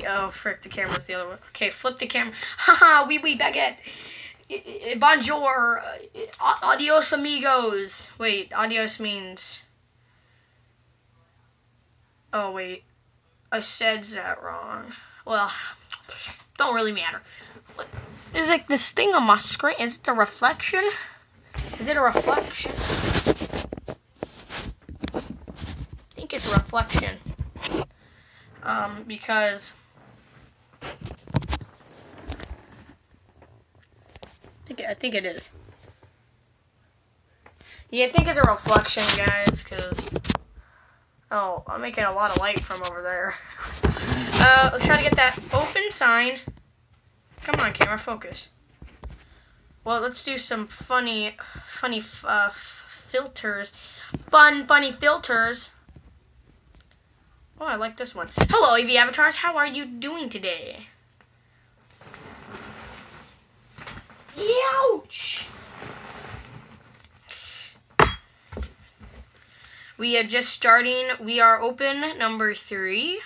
Oh, frick, the camera's the other one. Okay, flip the camera. Haha, baguette. Bonjour. Adios, amigos. Wait, adios means... Oh, wait. I said that wrong. Well, don't really matter. There's like this thing on my screen. Is it a reflection? Is it a reflection? I think it's a reflection. Because I think it is. Yeah, I think it's a reflection, guys, because oh, I'm making a lot of light from over there. Let's try to get that open sign. Come on, camera, focus. Well, let's do some funny filters. Funny filters. Oh, I like this one. Hello, EV Avatars. How are you doing today? Ouch! We are just starting. We are open number 3.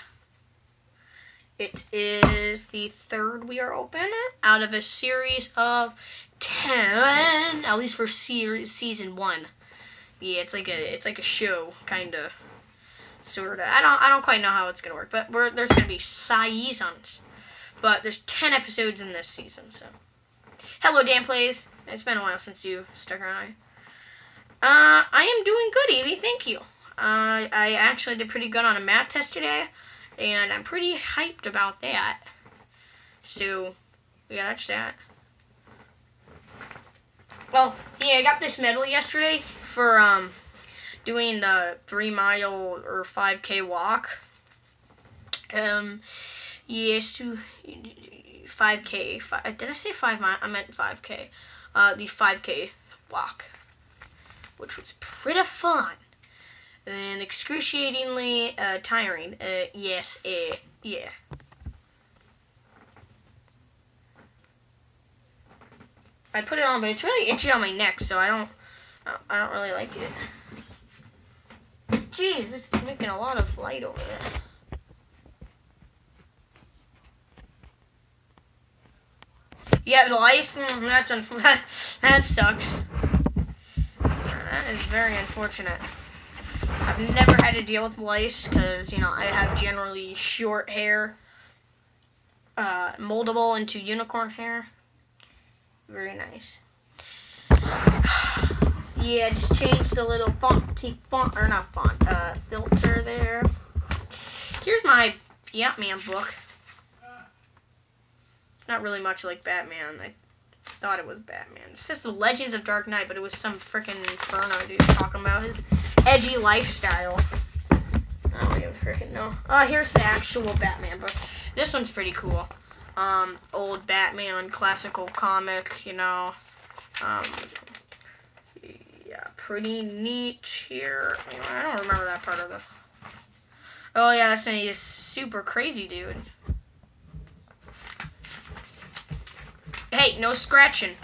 It is the 3rd we are open out of a series of 10, at least for season 1. Yeah, it's like a show, kinda, sorta. I don't quite know how it's gonna work, but there's gonna be seasons. But there's 10 episodes in this season, so. Hello, Dan Plays. It's been a while since you stuck around. I am doing good, Evie. Thank you. I actually did pretty good on a math test today, and I'm pretty hyped about that. So, yeah, that's that. Well, yeah, I got this medal yesterday for doing the 3-mile or 5K walk. Yes, to 5K. Did I say 5 mile? I meant 5K. The 5K walk, which was pretty fun and excruciatingly tiring. Yes, yeah. I put it on, but it's really itchy on my neck, so I don't really like it. Jeez, it's making a lot of light over there. Yeah, the lice. That sucks. That is very unfortunate. I've never had to deal with lice because, you know, I have generally short hair, moldable into unicorn hair. Very nice. Yeah, just changed the little filter there. Here's my Batman book. Not really much like Batman. I thought it was Batman. It says The Legends of Dark Knight, but it was some freaking Inferno dude talking about his edgy lifestyle. I don't even freaking know. Here's the actual Batman book. This one's pretty cool. Old Batman, classical comic, you know. Yeah, pretty neat here. I don't remember that part of the... Oh, yeah, that's when he is super crazy, dude. Hey, no scratching.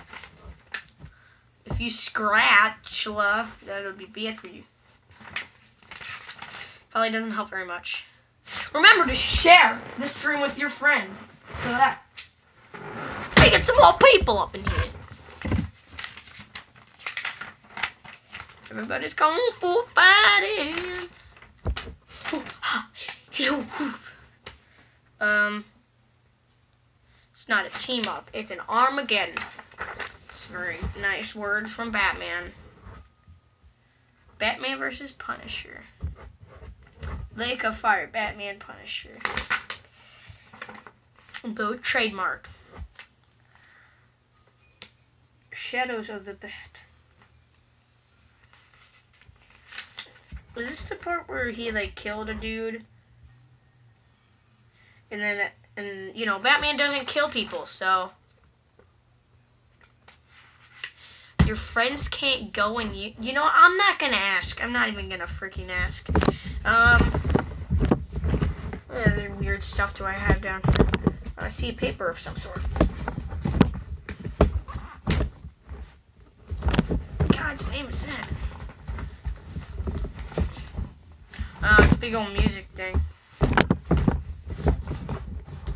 If you scratch, that would be bad for you. Probably doesn't help very much. Remember to share this stream with your friends so that we get some more people up in here. Everybody's kung fu fighting. It's not a team up. It's an Armageddon. It's very nice words from Batman. Batman versus Punisher. Lake of Fire. Batman, Punisher. Both trademark. Shadows of the Bat. Was this the part where he like killed a dude? And then, you know, Batman doesn't kill people, so your friends can't go and you know, I'm not gonna ask. I'm not even gonna freaking ask. What other weird stuff do I have down here? I see a paper of some sort. God's name is that? It's a big old music thing.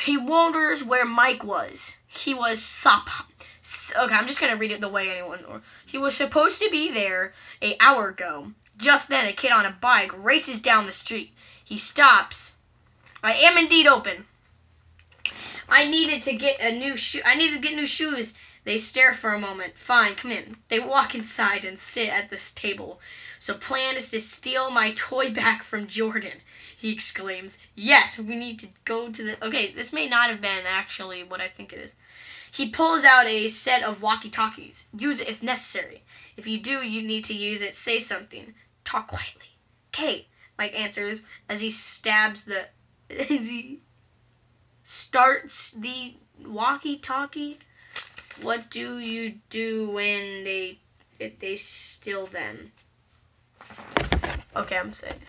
He wonders where Mike was. He was okay, I'm just gonna read it the way anyone or he was supposed to be there an hour ago. Just then a kid on a bike races down the street. He stops. I am indeed open. I needed to get new shoes. They stare for a moment. Fine, come in. They walk inside and sit at this table. So plan is to steal my toy back from Jordan, he exclaims. Yes, we need to go to the... Okay, this may not have been actually what I think it is. He pulls out a set of walkie-talkies. Use it if necessary. If you do, you need to use it. Say something. Talk quietly. Okay, Mike answers as he starts the walkie-talkie. What do you do when if they steal them? Okay, I'm saying.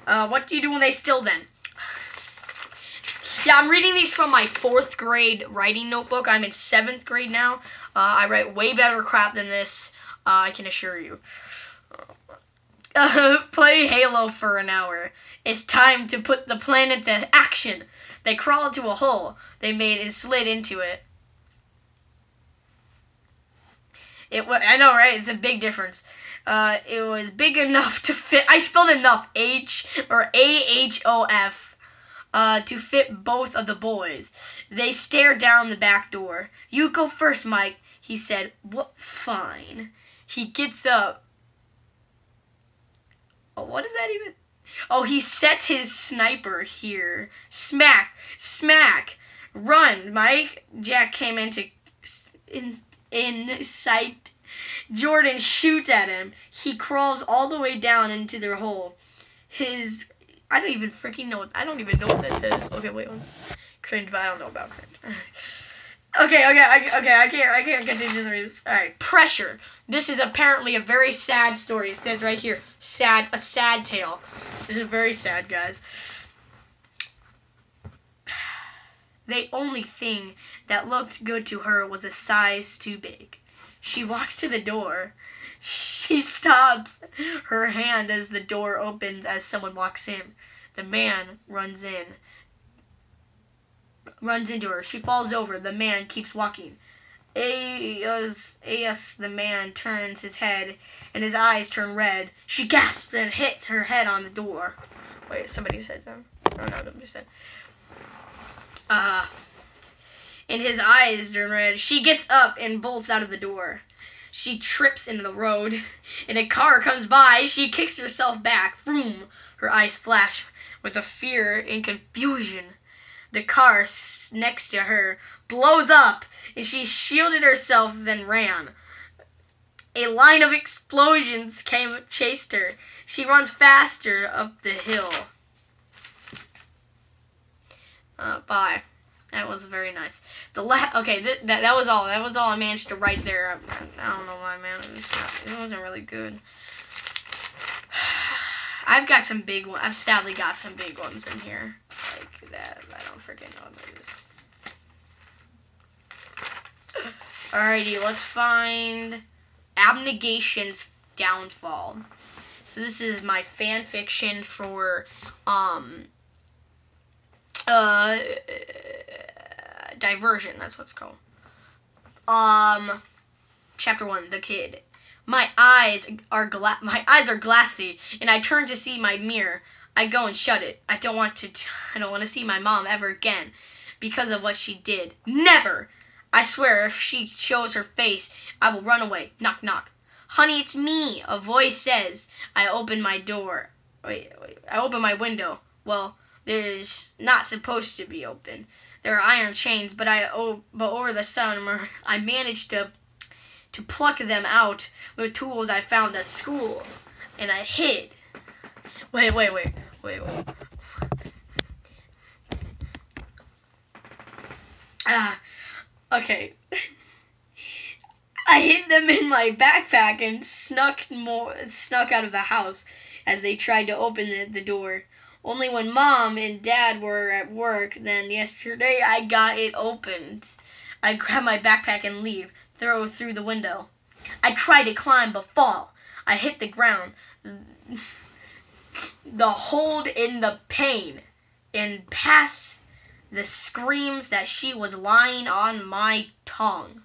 What do you do when they steal them? Yeah, I'm reading these from my 4th grade writing notebook. I'm in 7th grade now. I write way better crap than this, I can assure you. Play Halo for an hour. It's time to put the plan into action. They crawled to a hole they made and slid into it. I know, right? It's a big difference. It was big enough to fit. I spelled enough AHOF to fit both of the boys. They stared down the back door. You go first, Mike, he said. What? Fine. He gets up. Oh, what is that even? Oh, he sets his sniper here. Smack. Smack. Run, Mike. Jack came in sight. Jordan shoots at him. He crawls all the way down into their hole. I don't even freaking know. I don't even know what this is. Okay, wait one. Cringe, but I don't know about cringe. Okay, I can't continue to read this. Alright, pressure. This is apparently a very sad story. It says right here, a sad tale. This is very sad, guys. The only thing that looked good to her was a size too big. She walks to the door. She stops her hand as the door opens as someone walks in. The man runs into her. She falls over. The man keeps walking. As the man turns his head and his eyes turn red. She gasps and hits her head on the door. Wait, somebody said something? Oh no, nobody said. And his eyes turn red. She gets up and bolts out of the door. She trips into the road, and a car comes by. She kicks herself back. Vroom! Her eyes flash with the fear and confusion. The car next to her blows up, and she shielded herself, then ran. A line of explosions chased her. She runs faster up the hill. Bye. That was very nice. Okay, that was all. That was all I managed to write there. I don't know why, man. It wasn't really good. I've got some big ones. I've sadly got some big ones in here. Like that. I don't freaking know what it is. Alrighty, let's find Abnegation's Downfall. So this is my fan fiction for, Diversion, that's what it's called. Chapter 1, The Kid. My eyes are glassy, and I turn to see my mirror. I go and shut it. I don't want to see my mom ever again because of what she did. Never! I swear, if she shows her face, I will run away. Knock, knock. Honey, it's me, a voice says. I open my door. I open my window. Well, there's not supposed to be open. There are iron chains, but over the summer, I managed to pluck them out with tools I found at school, and I hid. Wait. Okay. I hid them in my backpack and snuck out of the house as they tried to open the door. Only when Mom and Dad were at work then yesterday I got it opened. I grab my backpack and leave, throw through the window. I try to climb but fall. I hit the ground. The hold in the pain and pass the screams that she was lying on my tongue.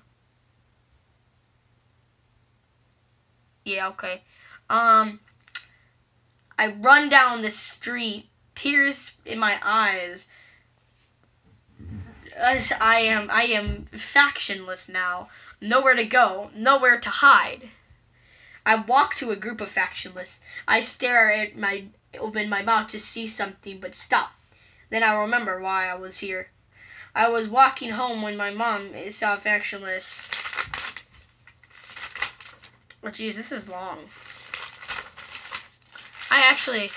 Yeah, okay. I run down the street, tears in my eyes. As I am factionless now. Nowhere to go, nowhere to hide. I walk to a group of factionless. I open my mouth to see something, but stop. Then I remember why I was here. I was walking home when my mom saw factionless. Oh, jeez, this is long. I actually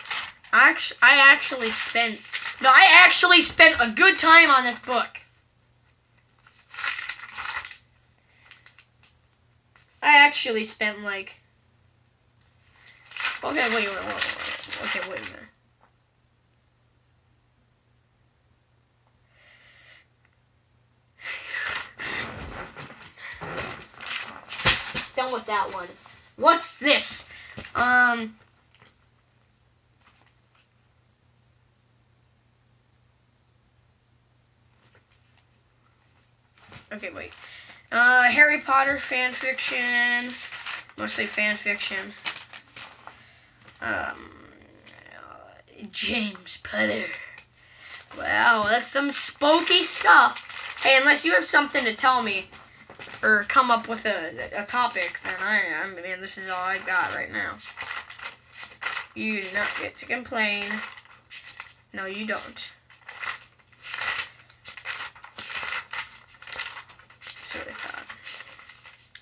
spent a good time on this book. I actually spent like... Okay, wait. Okay, wait a minute. Done with that one. What's this? Okay, wait. Harry Potter fan fiction. Mostly fan fiction. James Potter. Wow, that's some spooky stuff. Hey, unless you have something to tell me or come up with a topic, then I mean, this is all I got right now. You do not get to complain. No, you don't. That's what I thought.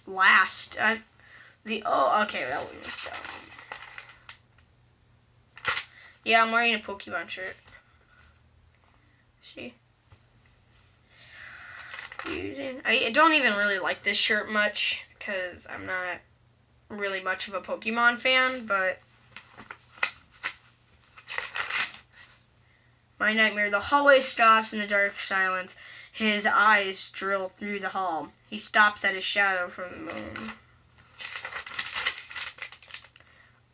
Last. Okay, that one was dumb. Yeah, I'm wearing a Pokemon shirt. See? I don't even really like this shirt much because I'm not really much of a Pokemon fan, but my nightmare. The hallway stops in the dark silence. His eyes drill through the hall. He stops at his shadow from the moon.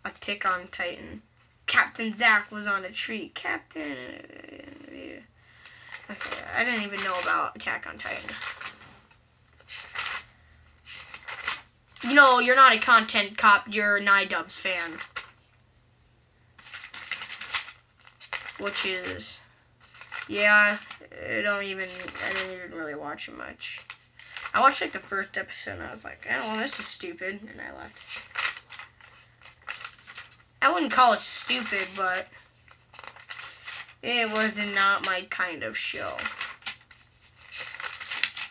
Attack on Titan. Captain Zack was on a tree. Captain... Okay, I didn't even know about Attack on Titan. You know, you're not a content cop, you're a Nidubs fan. Which is... Yeah, I didn't even really watch it much. I watched like the first episode and I was like, oh, well, this is stupid, and I left. I wouldn't call it stupid, but it was not my kind of show.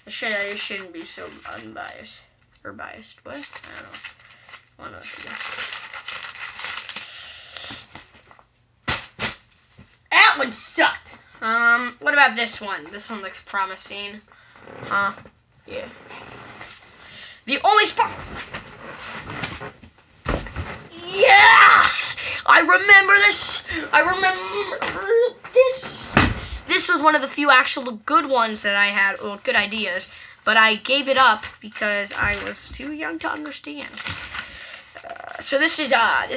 It shouldn't be so unbiased. Or biased. What? I don't know. That one sucked. What about this one? This one looks promising. Huh? Yeah. The only spot... Yes! I remember this. This was one of the few actual good ones that I had, well, good ideas, but I gave it up because I was too young to understand. So this is Zach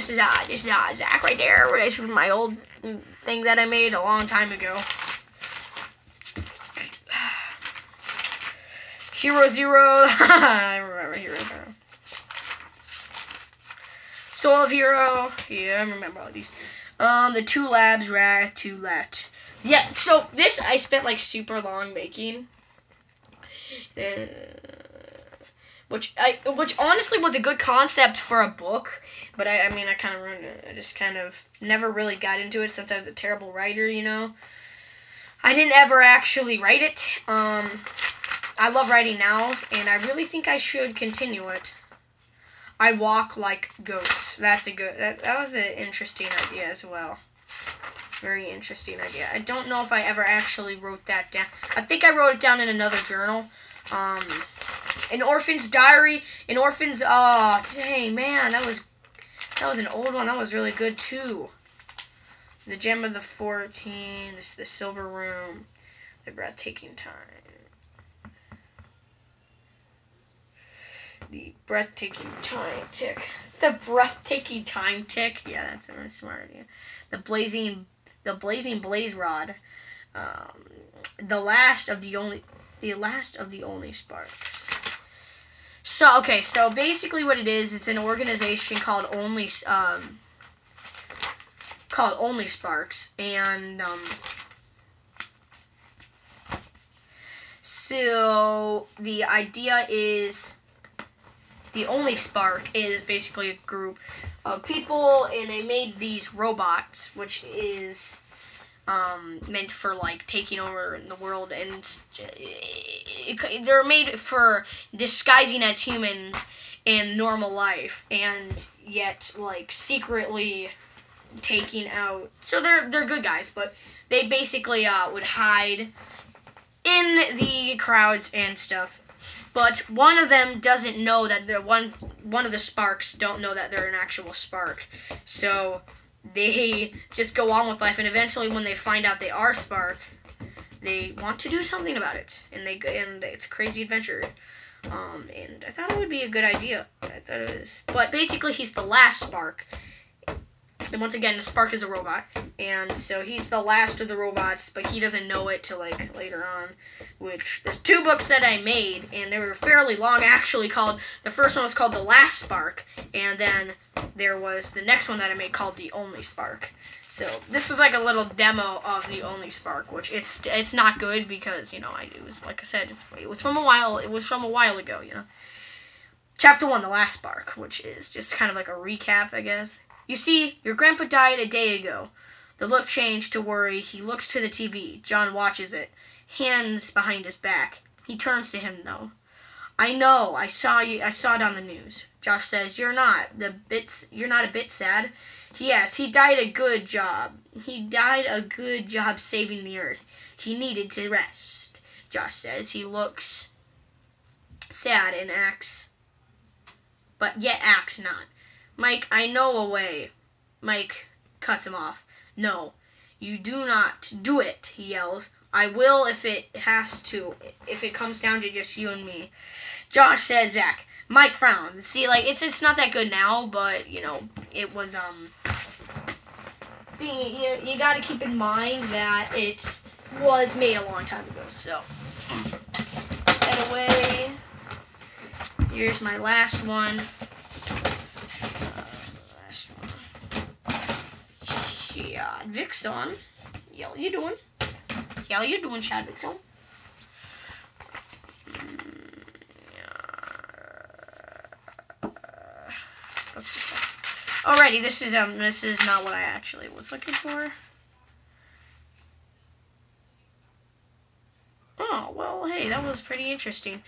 right there. This was my old thing that I made a long time ago. Hero Zero. I remember Hero Zero. Soul of Hero. Yeah, I remember all these. The Two Labs, Wrath, Two Left. Yeah, so this I spent like super long making. Which honestly was a good concept for a book, but I kind of ruined it. I just kind of never really got into it since I was a terrible writer, you know. I didn't ever actually write it. I love writing now, and I really think I should continue it. I walk like ghosts. That's a good. That was an interesting idea as well. Very interesting idea. I don't know if I ever actually wrote that down. I think I wrote it down in another journal. An Orphan's Diary. An Orphan's. Oh, dang man, that was an old one. That was really good too. The Gem of the 14. This is the Silver Room. The Breathtaking Time. The Breathtaking Time Tick. The Breathtaking Time Tick. Yeah, that's a really smart idea. The Blazing Blaze Rod. the last of the only sparks. So basically what it is, it's an organization called Only Sparks, and so the idea is the Only Spark is basically a group of people, and they made these robots, which is meant for like taking over the world, and they're made for disguising as humans in normal life, and yet like secretly taking out. So they're good guys, but they basically would hide in the crowds and stuff. But one of them doesn't know that they're one of the sparks don't know that they're an actual spark. So they just go on with life, and eventually when they find out they are spark, they want to do something about it, and it's a crazy adventure. And I thought it would be a good idea. But basically he's the last spark. And once again, the spark is a robot, and so he's the last of the robots, but he doesn't know it till like later on. Which there's 2 books that I made, and they were fairly long. Actually, the first one was called The Last Spark, and then there was the next one that I made called The Only Spark. So this was like a little demo of The Only Spark, which it's not good because it was, like I said, it was from a while ago. Chapter 1, The Last Spark, which is just kind of like a recap, I guess. You see, your grandpa died a day ago. The look changed to worry. He looks to the TV. John watches it, hands behind his back. He turns to him, though. I know. I saw it on the news. Josh says, You're not a bit sad. Yes, he died a good job. He died a good job saving the earth. He needed to rest. Josh says. He looks sad and acts not. Mike, I know a way. Mike cuts him off. No, you do not do it, he yells. I will if it comes down to just you and me. Josh says back. Mike frowns. See, like, it's not that good now, but, it was, you gotta keep in mind that it was made a long time ago, so. That away. Here's my last one. Vixon. How you doing? How you doing, Chad Vixon? Alrighty, this is not what I actually was looking for. Oh, well, hey, that was pretty interesting.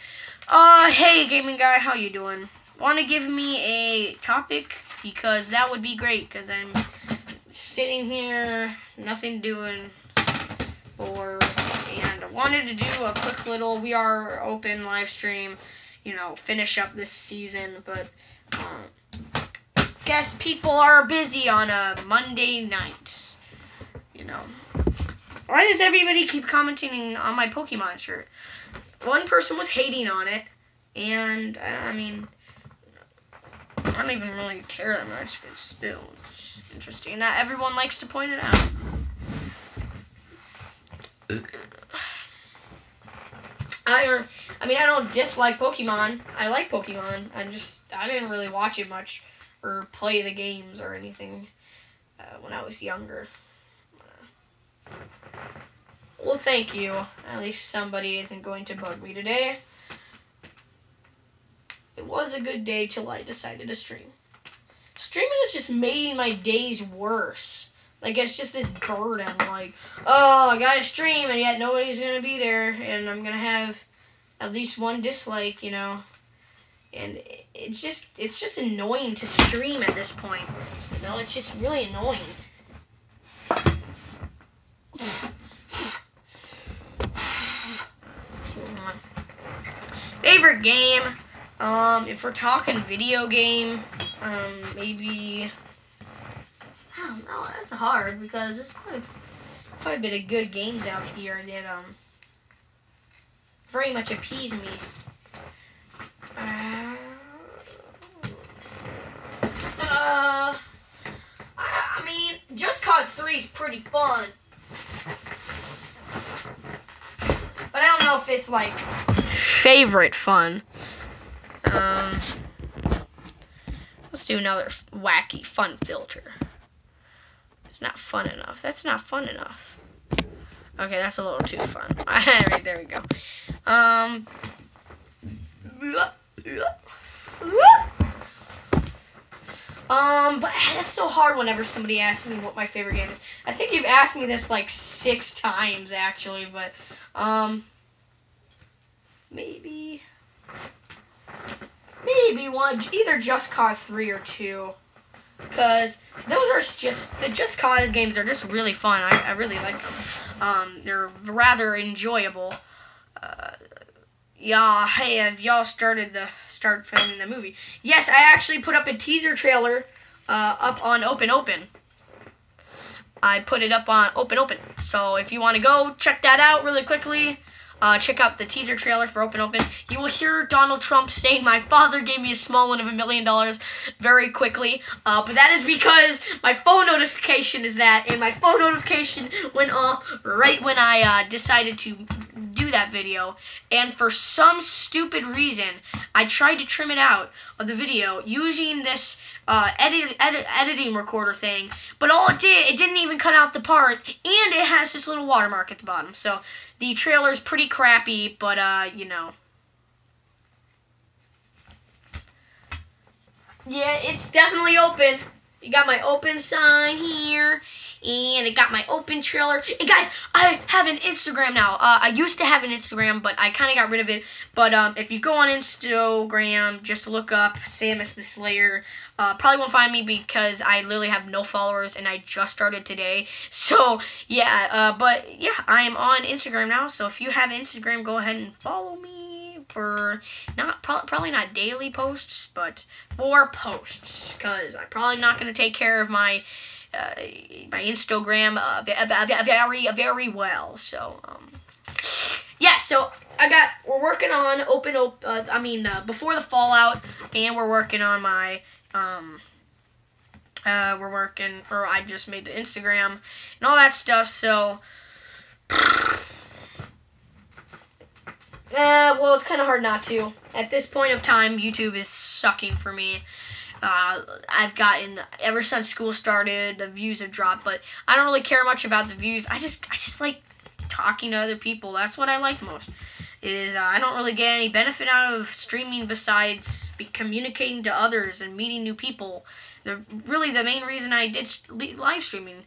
Hey, gaming guy, how you doing? Want to give me a topic? Because that would be great, because I'm sitting here, nothing doing, and I wanted to do a quick little We Are Open live stream, finish up this season, but guess people are busy on a Monday night, Why does everybody keep commenting on my Pokemon shirt? One person was hating on it, and, I don't even really care that much, but still, it's interesting that everyone likes to point it out. I don't dislike Pokemon. I like Pokemon. I didn't really watch it much or play the games or anything when I was younger. Well, thank you. At least somebody isn't going to bug me today. It was a good day till I decided to stream. Streaming has just made my days worse. Like, it's just this burden. Like, oh, I gotta stream, and yet nobody's gonna be there, and I'm gonna have at least one dislike, And it's just annoying to stream at this point. It's just really annoying. Favorite game? If we're talking video game, maybe, I don't know, that's hard because there's quite a bit of good games out here that, very much appease me. Just Cause 3 is pretty fun. its like favorite fun. Let's do another wacky fun filter. It's not fun enough. That's not fun enough. Okay, that's a little too fun. Alright, there we go. But that's so hard whenever somebody asks me what my favorite game is. I think you've asked me this like 6 times actually, but maybe one, either Just Cause 3 or 2, because those are just, the Just Cause games are just really fun. I really like them. They're rather enjoyable. Yeah, hey, have y'all started filming the movie? Yes, I actually put up a teaser trailer up on Open. I put it up on Open. So if you want to go check that out really quickly, check out the teaser trailer for Open. You will hear Donald Trump saying, "My father gave me a small one of $1 million," very quickly. But that is because my phone notification is that, and my phone notification went off right when I decided to do that video, and for some stupid reason I tried to trim it out of the video using this editing recorder thing, but all it didn't even cut out the part, and it has this little watermark at the bottom. So the trailer is pretty crappy, but you know, yeah, it's definitely open. You got my open sign here, and it got my open trailer. And guys, I have an Instagram now. I used to have an Instagram, but I kind of got rid of it. But if you go on Instagram, just look up Samus the Slayer. Probably won't find me because I literally have no followers, and I just started today. So yeah, but yeah, I am on Instagram now. So if you have Instagram, go ahead and follow me for probably not daily posts, but for posts, because I'm probably not going to take care of my Instagram very well. So yeah, so we're working on before the Fallout, and we're working on my I just made the Instagram and all that stuff. So well, it's kind of hard not to. At this point of time, YouTube is sucking for me. I've gotten, ever since school started, the views have dropped, but I don't really care much about the views. I just like talking to other people. That's what I like most. I don't really get any benefit out of streaming besides communicating to others and meeting new people. Really the main reason I did live streaming,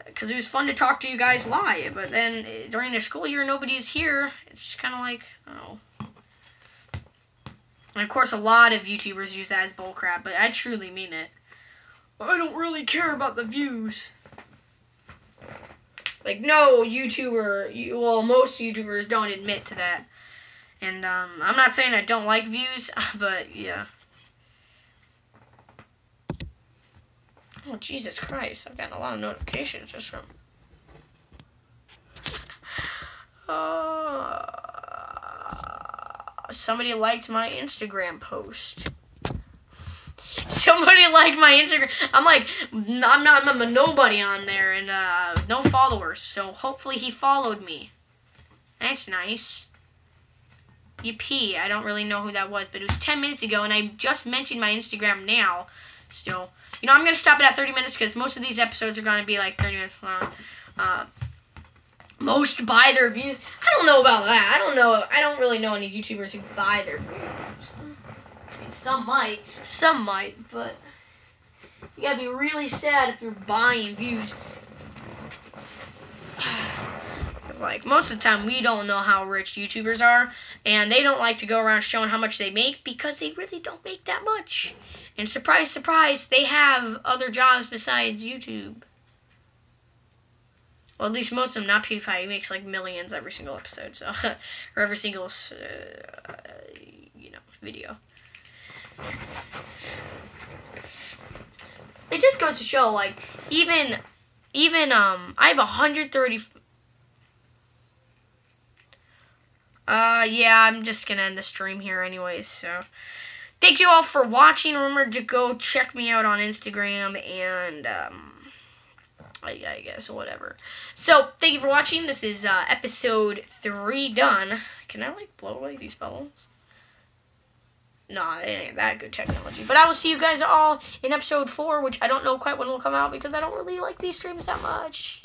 because it was fun to talk to you guys live. But then during the school year, nobody's here. It's just kind of like, oh. And of course, a lot of YouTubers use that as bullcrap, but I truly mean it. I don't really care about the views. Like, no YouTuber, most YouTubers don't admit to that. And I'm not saying I don't like views, but yeah. Oh, Jesus Christ, I've gotten a lot of notifications just from... somebody liked my Instagram post. Somebody liked my Instagram. I'm a nobody on there, and no followers. So hopefully he followed me. That's nice. Yippee. I don't really know who that was, but it was 10 minutes ago, and I just mentioned my Instagram now. Still, you know, I'm gonna stop it at 30 minutes because most of these episodes are gonna be like 30 minutes long. Most buy their views. I don't know about that. I don't really know any YouTubers who buy their views. I mean, some might, but you gotta be really sad if you're buying views. It's like, most of the time we don't know how rich YouTubers are, and they don't like to go around showing how much they make because they really don't make that much. And surprise, surprise, they have other jobs besides YouTube. Well, at least most of them, not PewDiePie. He makes like millions every single episode, so or every single video. It just goes to show, like, even I have 130. Yeah, I'm just gonna end the stream here anyways. So, thank you all for watching. Remember to go check me out on Instagram, and I guess, whatever. So, thank you for watching. This is episode 3 done. Can I, like, blow away these bubbles? Nah, it ain't that good technology. But I will see you guys all in episode 4, which I don't know quite when will come out because I don't really like these streams that much.